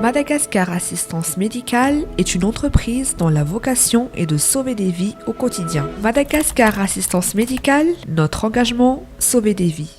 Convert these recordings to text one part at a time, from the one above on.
Madagascar Assistance Médicale est une entreprise dont la vocation est de sauver des vies au quotidien. Madagascar Assistance Médicale, notre engagement, sauver des vies.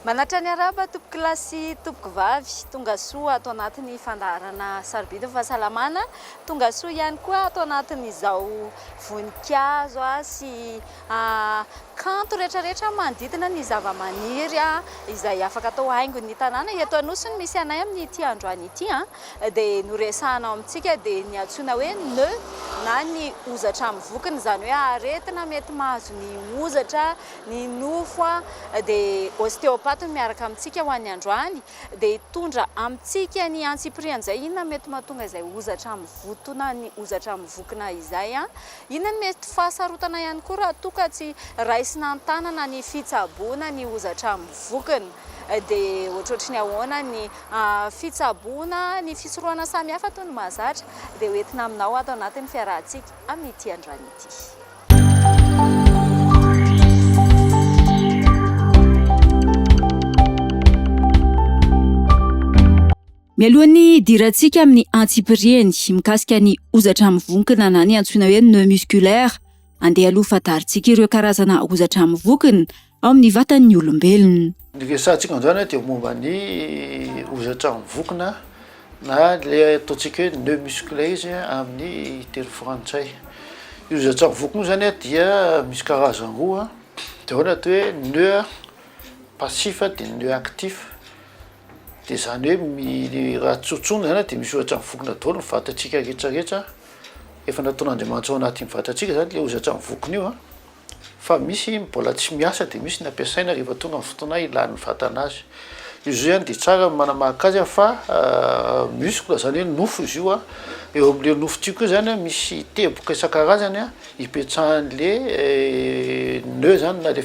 Manatrany araba tompoko kilasy tompoko vavy tonga soa atao anatin'ny fandaharana sarobidy fahasalamana, tonga soa ihany koa atao anatin'izao voninkazo sy kanto rehetrarehetra manodidina ny zava-maniry izay afaka atao haingon'ny tanàna. Eto Anosy misy anay amin'ny ity androany ity dia noresahana amintsika dia ny antsoina hoe nœud na ny ozatra amin'ny vokiny, izany hoe aretina mety mahazo ny ozatra, ny nofo dia ostéopathe miaraka amintsika ho an'ny androany dia hitondra amintsika ny antsipriany izay inona mety mahatonga izay ozatra amin'ny votona, ny ozatra amin'ny vokina izay inona mety fahasarotana ihany koa raha toa ka tsy raisina an-tanana ny fitsaboana ny ozatra amin'ny vokina dia ohatrohatry ny ahoana ny fitsaboana, ny fisorohana samihafa toy ny mahazatra dia hoentina aminao ato anatin'ny fiarahantsika amin'ity androany ity. Mialohan'ny dirantsika amin'ny antsipiriany mikasika ny ozatra amin'ny vokina na ny antsoina hoe nœud musculaire, andeha aloha fatarintsika ireo karazana ozatra amin'ny vokina ao amin'ny vatan'ny olombelona. Ny resahantsika androany dia momba ny ozatra amin'ny vokina na le ataontsika hoe nœud musculaire izy amin'ny teny frantsay. Io ozatra amin'ny vokina zany dia misy karazany roa, dia ahoana atao hoe nœud passif dia nœud actif. Dia zany hoe raha tsotsona zany dia misy ozatra amin'ny vokina daholo ny vatantsika rehetrarehetra efa nataon'Andriamanitra ao anatin'ny vatantsika zany le ozatra amin'ny vokina io fa misy mbola tsy miasa dia misy ny ampiasaina rehefa tonga amin'ny fotoana ilan'ny vatana azy. Izy io zany dia tsara manamaka azy fa muscle zany hoe nofo izy io eo amin'ile nofo tia koa zany misy teboka isan-karazany hipetrahan'le nœud zany na le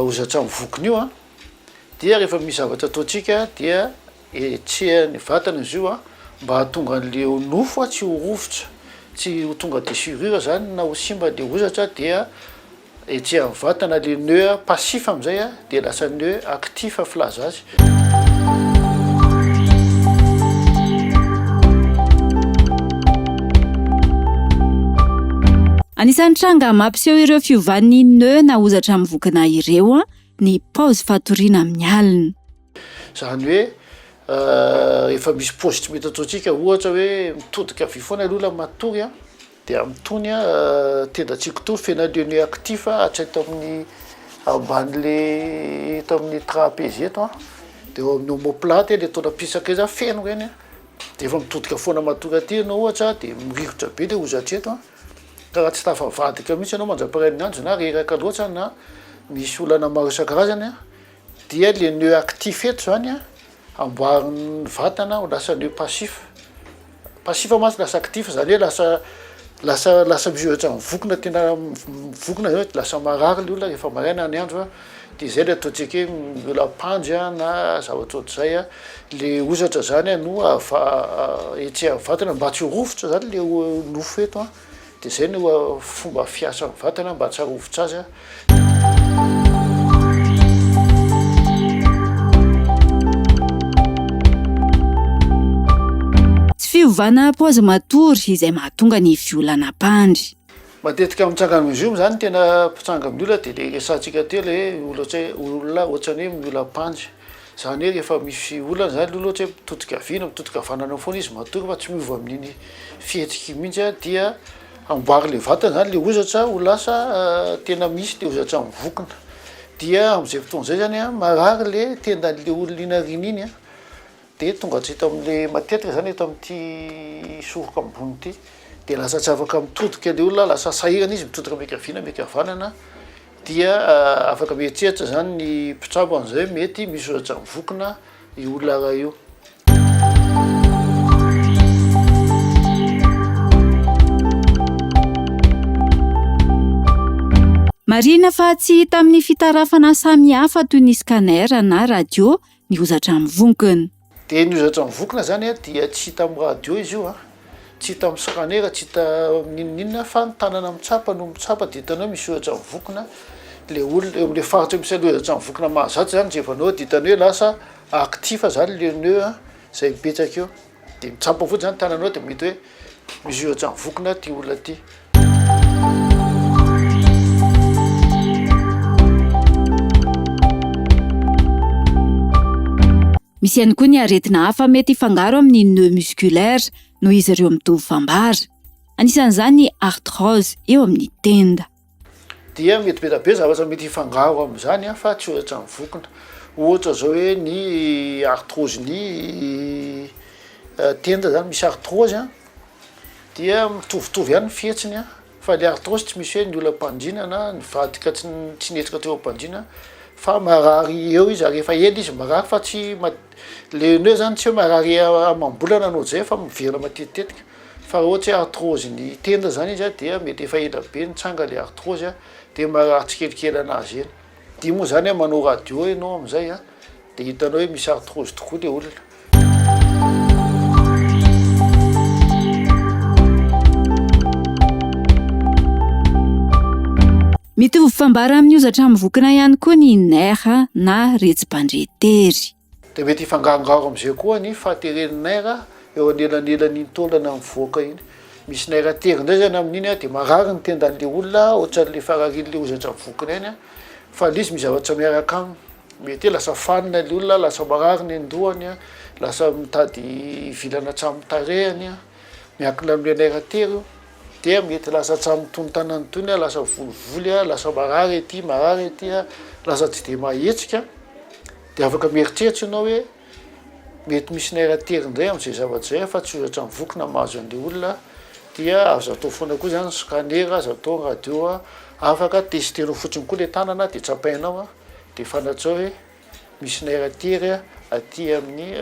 ozatra amin'ny vokina io dia rehefa misy zavatra ataontsika dia etsehany vatana izy io mba hahatonga an'le nofo tsy ho rovitra, tsy ho tonga déchirure zany na ho simba le ozatra dia etsehany vatana le nœud passif amin'izay dia lasa nœud actif filaza azy. Anisan'ny tranga mampiseho ireo fiovan'ny nœud na ozatra amin'ny vokina ireo ny paozy fatoriana amin'ny alina. Zany hoe efa misy paozy tsy mety ataontsika, ohatra hoe mitodika vy foana aloha matory dia amitony tendantsika tory fena le nœud actif hatreto amin'ny amban'le eto amin'ny trapèze eto dia eo amin'ny omoplate le taona pisaka izy feno reny dia efa mitodika foana matory aty ianao ohatra dia mirivotra be le ozatra eto ka raha tsy tafavadika mihitsy ianao mandraparay ny andro na reraka loatra na misy olana maro isan-karazany dia le nœud actif eto zany amboarin'ny vatana ho lasa nœud passif. Passif mantsy lasa actif zany hoe lasa mizoatra amin'ny vokina tena vokina zany lasa marary le olona rehefa maraina ny andro dia izay le ataontsika hoe miola pandry na zavatra ohatr'izay le ozatra zany no etsehany vatana mba tsy ho rovitra zany le nofo eto dia izay no fomba fiasan'ny vatana mba tsy harovitra azy. Fiovana paozy matory izay mahatonga ny violana pandry. Matetika mitsanga amin'izy io zany tena mpitsanga amin'ny olona dia le resantsika telo olona ohatrany hoe miola pandry. Zany hoe rehefa misy olana zany ohatra hoe mitodika vina mitodika vanana foana izy matory fa tsy miova amin'iny fihetsiky mihitsy dia amboary le vatana zany le ozatra ho lasa tena misy le ozatra amin'ny vokina. Dia amin'izay fotoana izay zany marary le tendan'le olona inariana iny dia tonga tsy hita amin'le matetika zany eto amin'ity soroka ambony ity dia lasa tsy afaka mitodika le olona, lasa sahirana izy mitodika miakaviana miakavanana dia afaka mieritreritra zany ny mpitsabo an'izay mety misy ozatra amin'ny vokina io olona raha io. marina fa tsy hita amin'ny fitarafana samihafa toy ny scanner na radio ny ozatra amin'ny vonkiny. Dia ny ozatra mivokona zany a dia tsy hita amin'ny radio izy io a, tsy hita amin'ny scanner, tsy hita ninninina fa ny tanana mitsapa no mitsapa dia hitanao misy ozatra mivokona. Le olona eo amin'le faritra misy ozatra mivokona mahazatsy zany jevanao dia hitanao hoe lasa actif zany le nœud izay mipetraka eo dia mitsapa fotsiny zany tananao dia mety hoe misy ozatra mivokona ty olona ty. Misy ihany koa ny aretina hafa mety hifangaro amin'ny nœud musculaire noho izy ireo mitovy fambara. Anisan'izany ny arthrose eo amin'ny tenda. Dia mety be zavatra mety hifangaro amin'izany fa tsy ozatra mivokona. Ohatra zao hoe ny arthrose ny tenda zany misy arthrose dia mitovitovy ihany ny fihetsiny fa le arthrose tsy misy hoe ny olona mpandrina na ny vadika tsy netsika teo am-pandrina fa marary eo izy rehefa ela izy marary fa tsy le nœud zany tsy hoe marary amam-bolana anao zay fa miverina matetitetika fa ohatra hoe arthrose ny tenda zany izy dia mety efa ela be nitsanga le arthrose dia marary tsikelikely anazy eny. Dia moa zany manao radio ianao amin'izay dia hitanao hoe misy arthrose tokoa le olona. Mitovy fambara amin'ny ozatra mivokona ihany koa ny nerf na retsim-pandretery. Dia mety hifangangaro amin'izay koa ny fahateren'ny nerf eo anelanelan'iny taolana mivoaka iny. Misy nerf tery indray zany amin'iny dia marary ny tendan'le olona ohatran'le fararin'le ozatra mivokona iny fa izy misy zavatra miaraka aminy. Mety hoe lasa fanina le olona, lasa marary ny andohany, lasa mitady vilana hatramin'ny tarehany, miankina amin'le nerf tery dia mety lasa hatramin'ny tonontanany tony, lasa volivoly, lasa marary ety, marary ety, lasa tsy dia mahetsika. Dia afaka mieritreritra ianao hoe mety misy nerf tery indray amin'izay zavatra zay fa tsy ozatra mivokona mahazo an'le olona. Dia azo atao foana koa zany scanner, azo atao radio, afaka tesitenao fotsiny koa le tanana dia tsapainao dia fanatsao hoe misy nerf tery aty amin'ny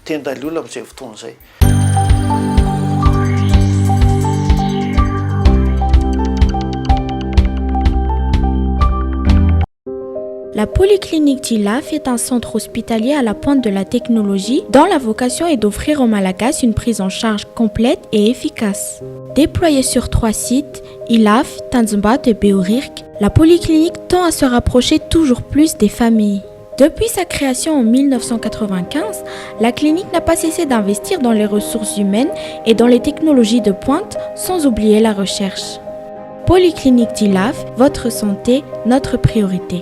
tendan'le olona amin'izay fotoana izay. La Polyclinique d'Ilaf est un centre hospitalier à la pointe de la technologie dont la vocation est d'offrir aux Malagasy une prise en charge complète et efficace. Déployée sur 3 sites, Ilaf, Tanzimbato et Beorirk, la Polyclinique tend à se rapprocher toujours plus des familles. Depuis sa création en 1995, la clinique n'a pas cessé d'investir dans les ressources humaines et dans les technologies de pointe, sans oublier la recherche. Polyclinique d'Ilaf, votre santé, notre priorité.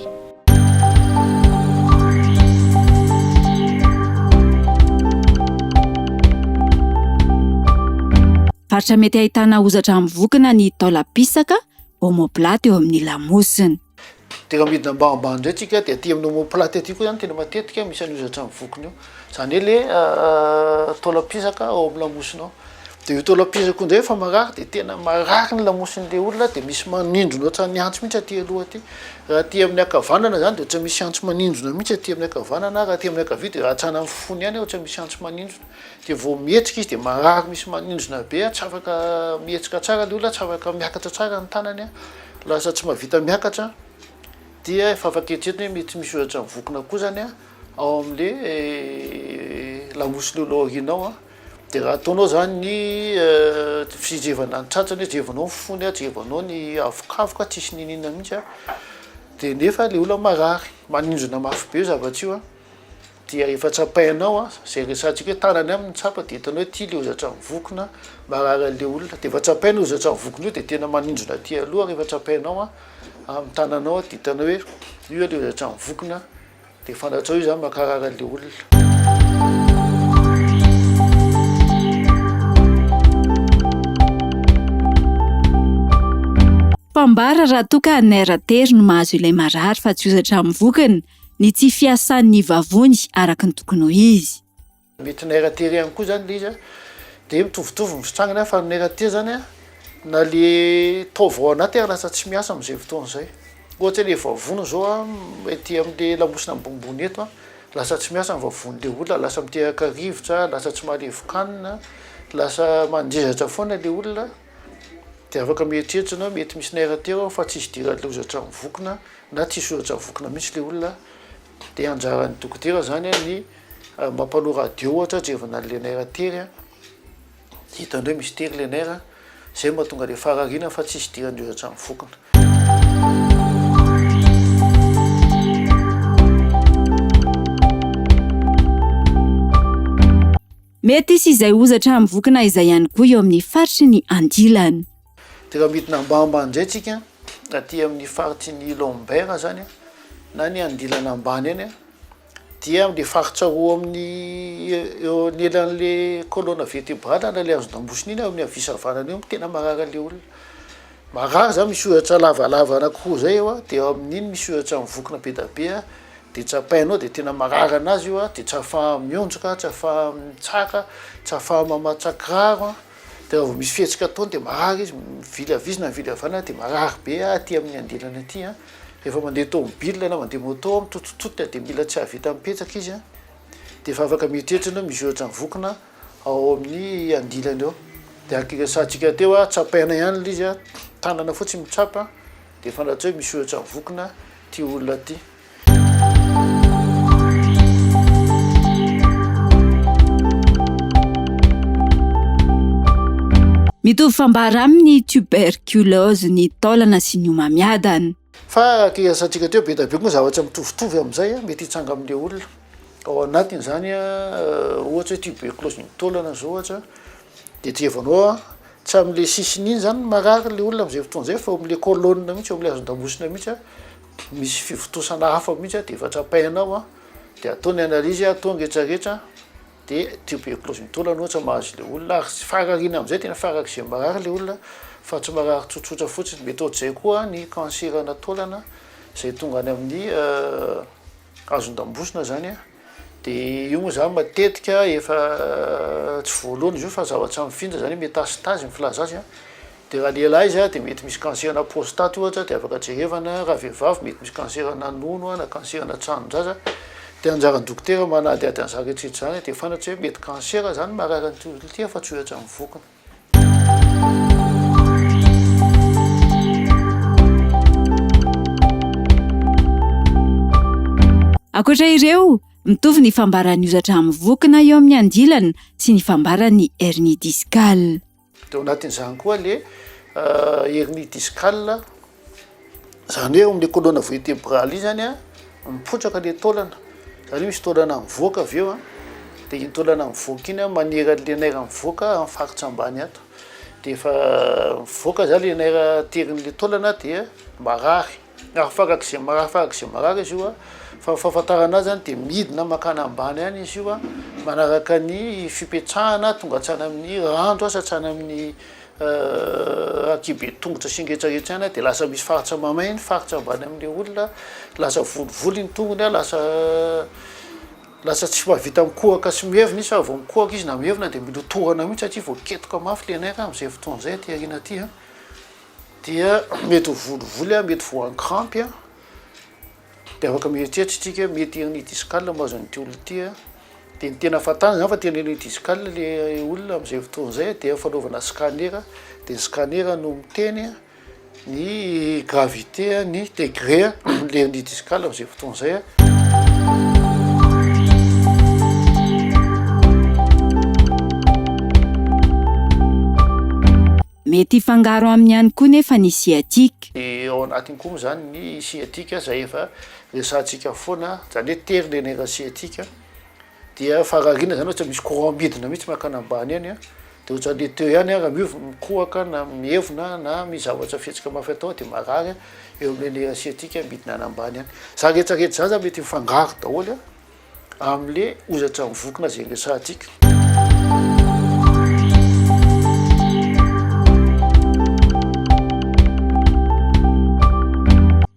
Faritra mety ahitana ozatra mivokona ny taolapisaka, omoplaty eo amin'ny lamosiny. Tena midina ambanimbany indray tsika dia aty amin'ny omoplaty aty koa zany tena matetika misy any ozatra mivokona io. Zany hoe le taolapisaka ao amin'ny lamosina ao. Dia io taolapisaka indray efa marary dia tena marary ny lamosin'le olona dia misy manindrona ohatran ny antso mihitsy aty aloha aty. Raha aty amin'ny ankavanana zany dia ohatran misy antso manindrona mihitsy aty amin'ny ankavanana, raha aty amin'ny ankavia dia raha hatrana amin'ny fony ihany ohatran misy antso manindrona. Dia vao mihetsika izy dia marary misy manindrona be, tsy afaka mihetsika tsara le olona, tsy afaka miakatra tsara ny tanany, lasa tsy mahavita miakatra. Dia efa afaka eritreretina hoe mety misy ozatra mivokona koa zany ao amin'le lamosiny olo aorianao. Dia raha ataonao zany ny fijerevana ny tratrany, jerevanao ny fony, jerevanao ny avokafoka tsisy ninina mihitsy dia nefa le olona marary, manindrona mafy be zavatra io dia rehefa tsapainao zay resantsika hoe tanany amin'ny tsapa dia hitanao hoe ty le ozatra mivokona marary an'le olona. Dia efa tsapainao ozatra mivokona io dia tena manindrona aty aloha rehefa tsapainao amin'ny tananao dia hitanao hoe io le ozatra mivokona dia fantatrao io zany makarary an'le olona. Fambara raha toa ka nerf tery no mahazo ilay marary fa tsy ozatra mivokana, ny tsy fiasan'ny vavony araka ny tokony ho izy. Mety nerf tery ihany koa zany le izy dia mitovitovy ny fitrangana fa ny nerf tery zany na le taovao anaty lasa tsy miasa amin'izay fotoana izay. Ohatra le vavony zao mety amin'le lamosina ambonimbony eto lasa tsy miasa ny vavon'le olona, lasa miteraka rivotra, lasa tsy mahalevokanina, lasa mandrezatra foana le olona. de afaka mieritreritra anao mety misy naira teo fa tsisy dira le ozatra mivokona na tsisy ozatra mivokona mihitsy le olona de anjaran'ny dokotera zany ny mampanoha radio ohatra jevana le naira tery hitandreo misy tery le naira zay mahatonga le fararina fa tsisy dirandreo ozatra mivokona. mety isy izay ozatra mivokona izay ihany koa eo amin'ny faritry ny Andilany. De raha midina ambanimbany ndray tsika aty amin'ny faritry ny Lombert zany na ny Andilana ambany any dia am'le faritra roa amin'ny eo anelan'le colonne vertébrale na le azon-dambosiny iny amin'ny avisavanana io tena marara le olona marara zany misy ohatra lavalava anankiroa zay eo de eo amin'iny misy ohatra mivokona be da be de tsapainao de tena marara anazy io de tsy afaha mionjoka tsy afaha mitsaka tsy afaha mamatsaka kiraro de raha vao misy fihetsika ataony de marara izy mivily avizina mivily avana de marara be aty amin'ny Andilana aty rehefa mandeha tomobile na mandeha moto mitototota de mila tsy ahavita mipetsaka izy de efa afaka mieritreritra anao misy ohatra mivokona ao amin'ny Andilana eo de akirasantsika teo tsapaina ihany le izy tanana fotsiny mitsapa de fantatrao hoe misy ohatra mivokona ty olona ty. Mitovy fambara amin'ny tuberculose ny taolana sy ny homamiadana. Fa akirasantsika teo be da be koa zavatra mitovitovy amin'izay mety hitsanga amin'le olona ao anatiny zany ohatra hoe tuberculose ny taolana zao ohatra de trevanao tsy am'le sisiny iny zany marara le olona am'izay fotoana zay fa am'le colonne mihitsy am'le azon-dambosina mihitsy misy fivotosana hafa mihitsy de efa tsapainao de ataony analizy atao rehetrarehetra de tuberculose ny taolana ohatra mahazo le olona ary tsy fararina am'izay tena farak'izay marara le olona fa tsy marara tsotsotra fotsiny mety ohatr'izay koa ny cancerana taolana zay tonga any amin'ny azon-dambosina zany de io moa zany matetika efa tsy voalohany izy io fa zavatra mifindra zany métastase mifilaza azy de raha lehilahy izy de mety misy cancerana prostate ohatra de afaka jerevana raha vehivavy mety misy cancerana nono na cancerana tranondraza de anjaran'ny dokotera manadiady an'izany rehetrarehetra zany de fantatra hoe mety cancer zany marara ny olona ty fa tsy ohatra mivokona. Ankoatra ireo, mitovy ny fambaran'ny ozatra mivokona eo amin'ny Andilana sy ny fambaran'ny hernie discale. De ao anatin'izany koa le hernie discale zany hoe amin'ny colonne vertébrale zany mipotraka le taolana zany misy taolana mivoaka avy eo de iny taolana mivoaka iny manera le naira mivoaka amin'ny faritra ambany ato de efa mivoaka zany le naira terin'le taolana de marary farak'izay marary izy io fa fahafantarana azy zany de midina makana ambany any izy io manaraka ny fipetsahana tonga hatrany amin'ny randro asa hatrany amin'ny akibe tongotra sy rehetrarehetra any de lasa misy faritra mamay ny faritra ambany amin'le olona lasa volovolo ny tongony lasa tsy mahavita mikohaka sy mihevina izy fa vao mikohaka izy na mihevina de milotorana mihitsy satria vao ketoka mafy le naira am'izay fotoana zay ty arina ty dia mety volovolo mety voan'ny crampe de afaka mieritreritra mety hernie discale mahazo an'ity olona ty de ny tena fatana zany fa tena hernie discale le olona am'izay fotoana zay de fanaovana scanner de ny scanner no miteny ny gravité ny degré le hernie discale am'izay fotoana zay mety fangaro amin'ny ihany koa nefa ny sciatique. De ao anatiny koa zany ny sciatique zay efa resantsika foana zany hoe tery le naira sciatique dia fararina zany ohatra misy courant midina mihitsy makana ambany any de ohatra le teo ihany raha mikohaka na mihevina na mizavatra fihetsika mafy atao de marary eo amin'le naira sciatique midina any ambany any za rehetrarehetra zany mety mifangaro daholo am'le ozatra mivokona zay resantsika.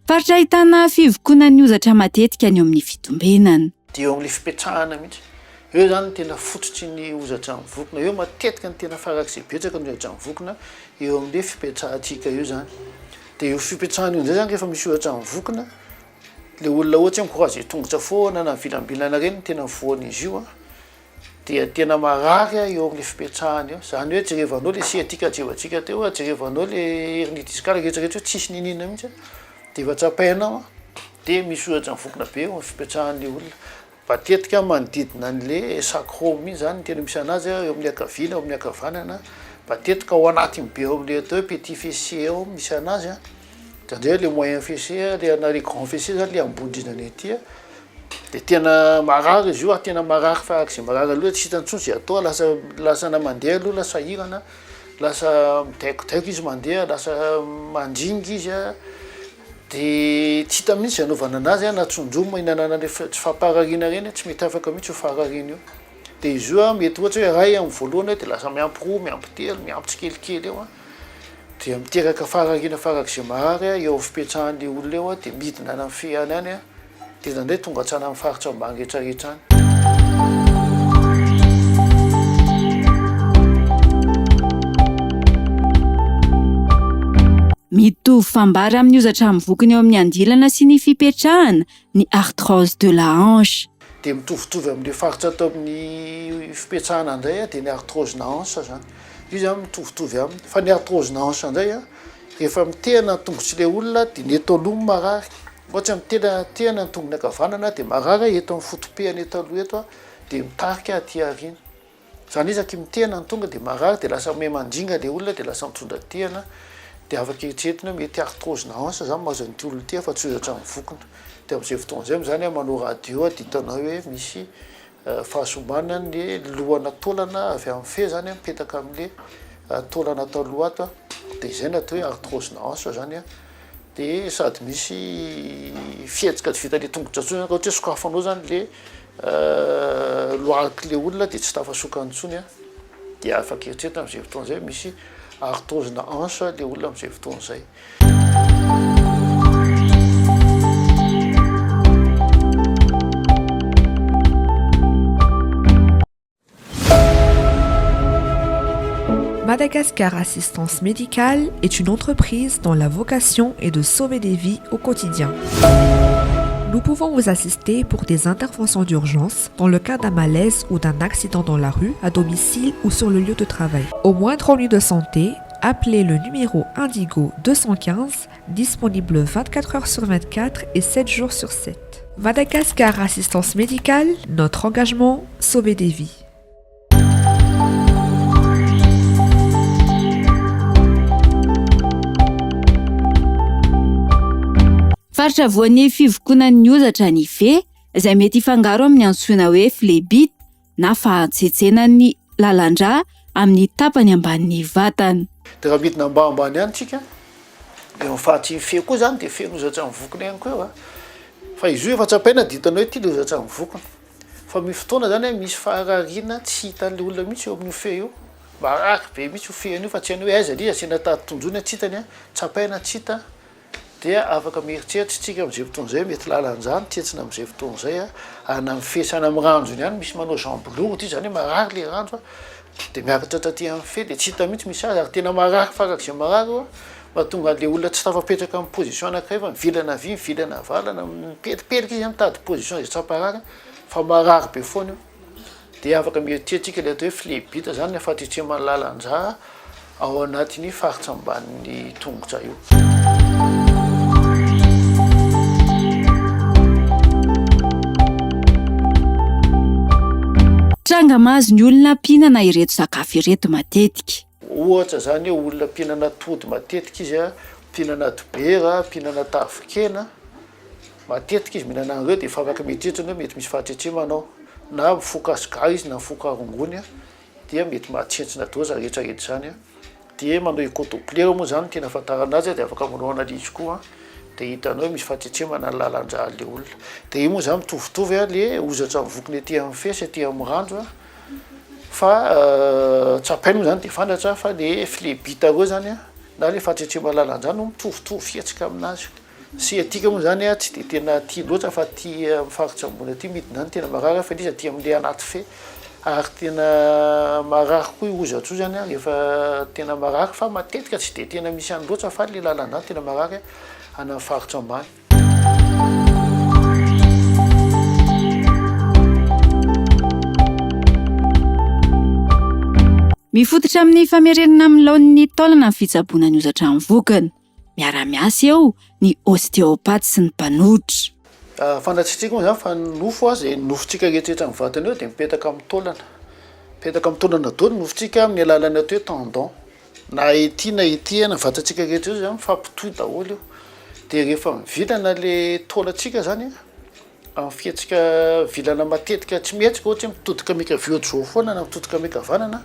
Faritra ahitana fivokoana ny ozatra matetika ny eo amin'ny fitombenana. De eo amin'le fipetrahana mihitsy eo zany tena fototry ny ozatra mivokona eo matetika ny tena farak'izay betsaka ny ozatra mivokona eo amin'le fipetrahantsika io zany de io fipetrahana io nzay zany rehefa misy ozatra mivokona le olona ohatry mikorazy tongotra foana na vilambilana reny tena mivoana izy io dia tena marary eo amin'ny fipetrahany eo zany hoe jerevanao le siatika jevatsika teo jerevanao le herinitisikala rehetrarehetra hoe tsisy ninina mihitsy de efa tsapainao de misy ohatra mivokona be eo amin'ny fipetrahan'le olona matetika manodidina an'le sacro mihitsy zany tena misy anazy eo amin'ny akaviana eo amin'ny akavanana matetika ao anatiny be eo amin'le atao hoe petit fessier eo misy anazy zany hoe le moyen fessier le grand fessier zany le ambondrinany aty de tena marary izy io tena marary farak'izay marary aloha tsy hitantsony zay atao lasa na mandeha aloha lasa hirana lasa midaikodaiko izy mandeha lasa mandringy izy de tsy hita mihitsy anaovana anazy na tsonjomo inanana le tsy famparariana reny tsy mety afaka mihitsy ho farariana io de izy io mety ohatra hoe ray amin'ny voalohany de lasa miampy roa miampy telo miampy tsikelikely eo de miteraka farariana farak'izay marary eo fipetrahan'le olona eo de midina any amin'ny feany any de zany tonga tsana amin'ny faritra ambany rehetrarehetra any. Mitovy fambara amin'ny ozatra mivokiny eo amin'ny andilana sy ny fipetrahana ny arthrose de la hanche. De mitovitovy amin'le faritra atao amin'ny fipetrahana indray de ny arthrose na hanche zany io zany mitovitovy aminy fa ny arthrose na hanche indray rehefa mitehana tongotsy le olona de ny eto aloha marary ohatra mitehana ny tongony akavanana de marary eto amin'ny fotopehany eto aloha eto de mitarika aty aoriana zany izaky mitehana ny tonga de marary de lasa mandringa le olona de lasa mitondra tehana de afaka eritreretina mety arthrose na hanche zany mahazo an'ity olona ity fa tsy ohatra mivokona de amin'izay fotoana zay zany manao radio de hitanao hoe misy fahasomanany le lohana taolana avy amin'ny fe zany mipetaka amin'le taolana atao aloha ato de izay natao hoe arthrose na hanche zany de sady misy fietsika vita le tongotra tsony ohatra hoe sokafanao zany le loariky le olona de tsy tafasokany tsony de afaka eritreretina amin'izay fotoana zay misy arthrose na hanche le olona amin'izay fotoana zay. Madagascar Assistance Médicale est une entreprise dont la vocation est de sauver des vies au quotidien. Nous pouvons vous assister pour des interventions d'urgence dans le cas d'un malaise ou d'un accident dans la rue, à domicile ou sur le lieu de travail. Au moindre ennui de santé, appelez le numéro Indigo 215, disponible 24 heures sur 24 et 7 jours sur 7. Madagascar Assistance Médicale, notre engagement, sauver des vies. Faritra voan'ny fivokoana ny ozatra ny fe izay mety hifangaro amin'ny antsoina hoe flebite na fahatsetsena ny lalandrà amin'ny tapany ambanin'ny vatana. De raha midina ambanimbany any tsika de mifatsy fe koa zany de fen'ozatra mivokona ihany koa fa izy io efa tsapaina de hitanao hoe ty le ozatra mivokona fa misy fotoana zany misy faharariana tsy hitan'le olona mihitsy eo amin'ny fe io marary be mihitsy fean'io fa tsy hainy hoe aiza liza asiana tatonjony tsy hitany tsapaina tsy hita de afaka mieritseritra tsika amin'izay fotoana zay mety lalanjany tietsina amin'izay fotoana zay ana mifesana amin'ny ranjony ihany misy manao jamboloro ty zany hoe marary le ranjo de miakatra taty amin'ny fe de tsy hita mihitsy misy azy ary tena marary farak'izay marary mahatonga le olona tsy tafapetraka amin'ny position anankiray fa mivilana vy mivilana valana mipelipelika izy mitady position zay tsaparary fa marary be foana io de afaka mieritseritsika le atao hoe flebite zany fahatretreman'ny lalanjà ao anatin'ny faritra ambanin'ny tongotra io. Tranga mahazo ny olona mpihinana ireto sakafo ireto matetika. Ohatra zany hoe olona mpihinana atody matetika izy mpihinana dobera mpihinana tafikena matetika izy mihinana an'ireo de efa afaka mieritreritry hoe mety misy fahatretremanao na mifoka asiga izy na mifoka arongony dia mety mahatsentsina doza rehetrarehetra zany de manao écodoppler moa zany tena fahatarana azy de afaka manao analyse koa de hitanao misy fahatretremana ny lalandrà le olona de io moa zany mitovitovy le ozatra mivokony aty amin'ny fe sy aty amin'ny ranjo fa tsapainy moa zany de fantatra fa le flebite reo zany na le fahatretremana lalandrà no mitovitovy fietsika aminazy sy atika moa zany tsy de tena tia loatra fa tia mifaritra ambony aty midina any tena marary fa izy aty amin'le anaty fe ary tena marary koa io ozatra io zany rehefa tena marary fa matetika tsy de tena misy any loatra fa le lalandrà tena marary ana faritra ambany. mifototra amin'ny famerenana amin'ny laon'ny taolana ny fitsaboana ny ozatra mivokana. Miara-miasa eo ny ostéopathe sy ny mpanohitra. Fantatsitsika moa zany fa nofo izay nofotsika rehetrarehetra amin'ny vatana eo dia mipetaka amin'ny taolana. Mipetaka amin'ny taolana daholo nofotsika amin'ny alalan'ny atao hoe tendon. Na ety na ety na vatantsika rehetra eo zany mifampitohy daholo io. Dia rehefa mivilana le taolantsika zany amin'ny fihetsika vilana matetika tsy mihetsika ohatra mitodika mikavio foana na mitodika mikavanana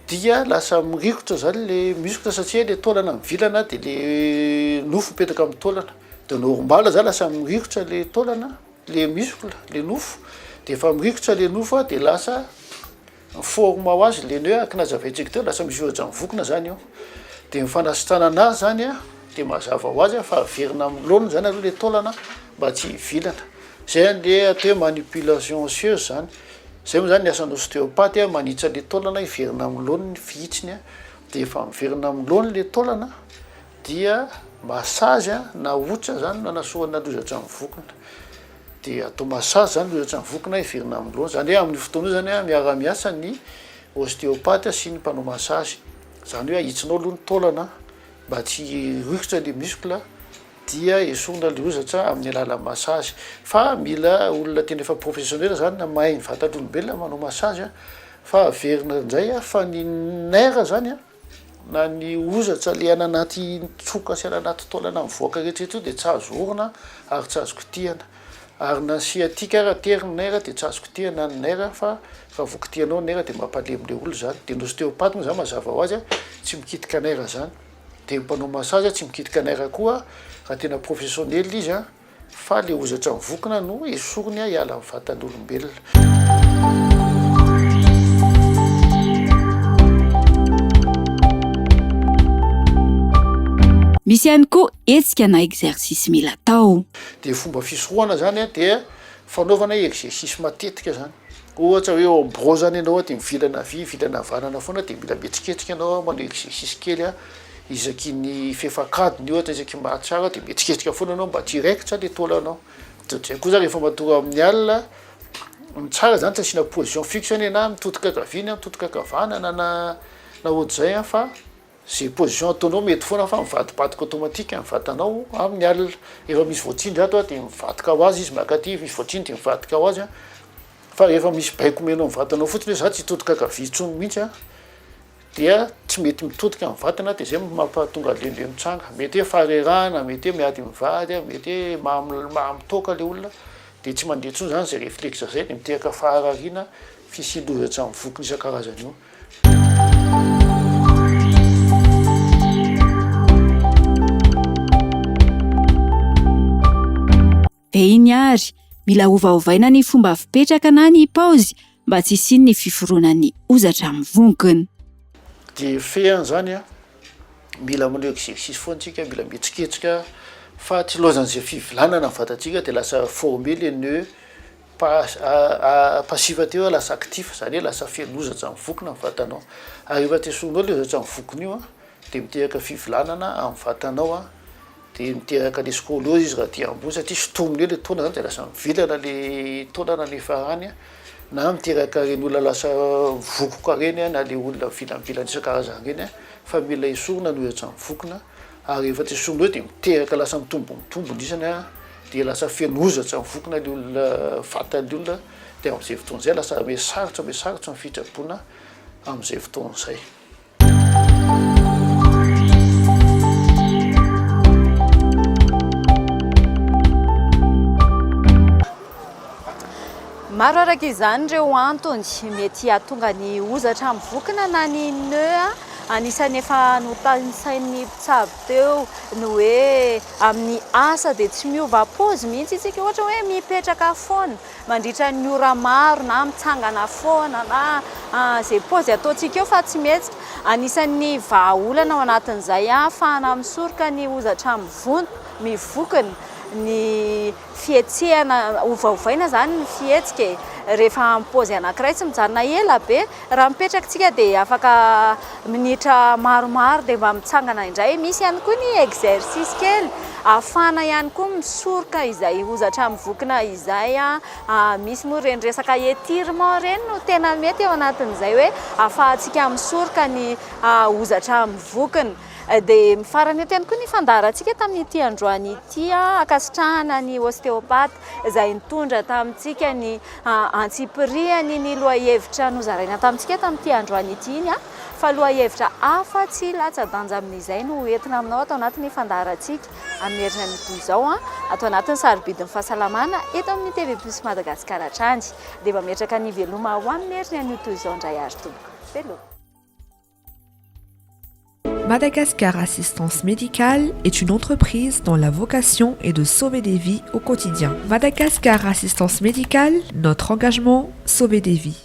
dia lasa mirikotra zany le muscle satria le taolana mivilana dia le nofo mipetaka amin'ny taolana. Dia normal zany lasa mirikotra le taolana, le muscle, le nofo. Dia efa mirikotra le nofo dia lasa forme ho azy le nœud akinazavaintsika teo lasa misy ohatra mivokona zany io. Dia mifanasitranana anazy zany dia mazava ho azy fa averina amin'ny laona zany aloha le taolana mba tsy hivilana. Zay le atao hoe manipulation osseuse zany. Zay moa zany ny asan'ny ostéopathe manitsa le taolana hiverina amin'ny laona ny fihitsiny dia efa miverina amin'ny laona le taolana dia massage na ohatra zany no anasoana lozatra mivokona. Dia atao massage zany lozatra mivokona hiverina amin'ny laona. Zany hoe amin'ny fotoana io zany miara-miasa ny ostéopathe sy ny mpanao massage. Zany hoe ahitsinao aloha ny taolana mba tsy rikotra le muscle dia esorina le ozatra amin'ny alalan'ny massage. Fa mila olona tena efa professionnel zany na mahay ny vatan'olombelona manao massage fa averina indray fa ny nerf zany na ny ozatra le any anaty tsoka sy anaty taolana mivoaka rehetrarehetra dia tsy azo orina ary tsy azo kitihana. Ary na sciatique raha tery ny nerf dia tsy azo kitihana ny nerf fa raha vao kitihanao ny nerf dia mampalemy le olona zany. Dia ny ostéopathe moa zany mazava ho azy tsy mikitika nerf zany. Dia mpanao massage tsy mikitika nerf koa raha tena professionnel izy fa le ozatra mivokona no esoriny hiala amin'ny vatan'olombelona. Misy ihany koa hetsika na exercice mila atao. Dia fomba fisorohana zany dia fanaovana exercice matetika zany. Ohatra hoe ombro zany ianao dia mivilana avy vilana avanana foana dia mila mihetsiketsika ianao manao exercice kely isaky ny fefakadiny ohatra isaky mahatsara dia mihetsiketsika foana anao mba tsy hiraikitra le taolanao. Zay koa zany rehefa mahatonga amin'ny alina ny tsara zany tsy asiana position fixe na mitodika kaviny mitodika kavanana na ohatr'izay fa zay position ataonao mety foana fa mivadibadika automatique amin'ny vatanao amin'ny alina. Rehefa misy voatsindry ato dia mivadika ho azy izy miakaty, misy voatsindry dia mivadika ho azy fa rehefa misy baiko menao amin'ny vatanao fotsiny hoe za tsy hitodika kavia intsony mihitsy dia tsy mety mitodika amin'ny vatana dia zay mampatonga lehibe mitsanga. Mety hoe farerana, mety hoe miady mivady, mety hoe mamitoaka le olona dia tsy mandeha intsony zany zay réflexe zay dia miteraka faharariana fisilozatra mivokona isan-karazany io. Dia iny ary mila ovaovaina ny fomba fipetraka na ny paozy mba tsy hisiany ny fiforoanan'ny ozatra mivokona. Dia feany zany mila manao exercice foana antsika, mila mihetsiketsika fa tsy loazan'izay fivilanana ny vatantsika dia lasa former le nœud passive teo lasa actif zany hoe lasa feno ozatra mivokona amin'ny vatanao. Ary rehefa tesorinao le ozatra mivokona io dia miteraka fivilanana amin'ny vatanao dia miteraka le scoliose izy raha dia ambony satria sotominy eo le taolana zany dia lasa mivilana le taolana nefa any na miteraka reny olona lasa vokoka reny na le olona vilavilana isan-karazany reny fa mila esorina ny ozatra mivokona. Ary rehefa tsy esorina eo dia miteraka lasa mitombony isany dia lasa feno ozatra mivokona le olona vatan'le olona dia amin'izay fotoana izay lasa mihasarotra ny fitsaboana amin'izay fotoana izay. Maro araka izany ireo antony mety hahatonga ny ozatra mivokona na ny nœud anisany efa notansain'ny mpitsabo teo ny hoe amin'ny asa dia tsy miova paozy mihitsy isika ohatra hoe mipetraka foana mandritra ny ora maro na mitsangana foana na zay paozy ataontsika eo fa tsy mihetsika. Anisan'ny vahaolana ao anatin'izay ahafahana misoroka ny ozatra mivokona ny fietsehana ovaovaina zany ny fihetsika rehefa ampôzy anankiray tsy mijanona ela be raha mipetrakantsika dia afaka minitra maromaro dia mba mitsangana indray misy ihany koa ny exercice kely afana ihany koa misoroka izay hozatra mivokona izay misy moa reny resaka étirement reny no tena mety eo anatin'izay hoe ahafahantsika misoroka ny hozatra mivokona dia mifarany eto ihany koa ny fandarantsika tamin'ity androany ity akasitrahana ny ostéopathe izay nitondra tamintsika ny antsipiriany ny lohahevitra nozaraina tamintsika tamin'ity androany ity iny fa lohahevitra hafa tsy latsa-danja amin'izay no entina aminao atao anatin'ny fandarantsika amin'ny herinany toy izao atao anatin'ny sarobidin'ny fahasalamana eto amin'ny TV Plus Madagasikara hatrany dia mametraka ny veloma ho amin'ny herinany toy izao indray ary tomboko veloma. Madagascar Assistance Médicale est une entreprise dont la vocation est de sauver des vies au quotidien. Madagascar Assistance Médicale, notre engagement, sauver des vies.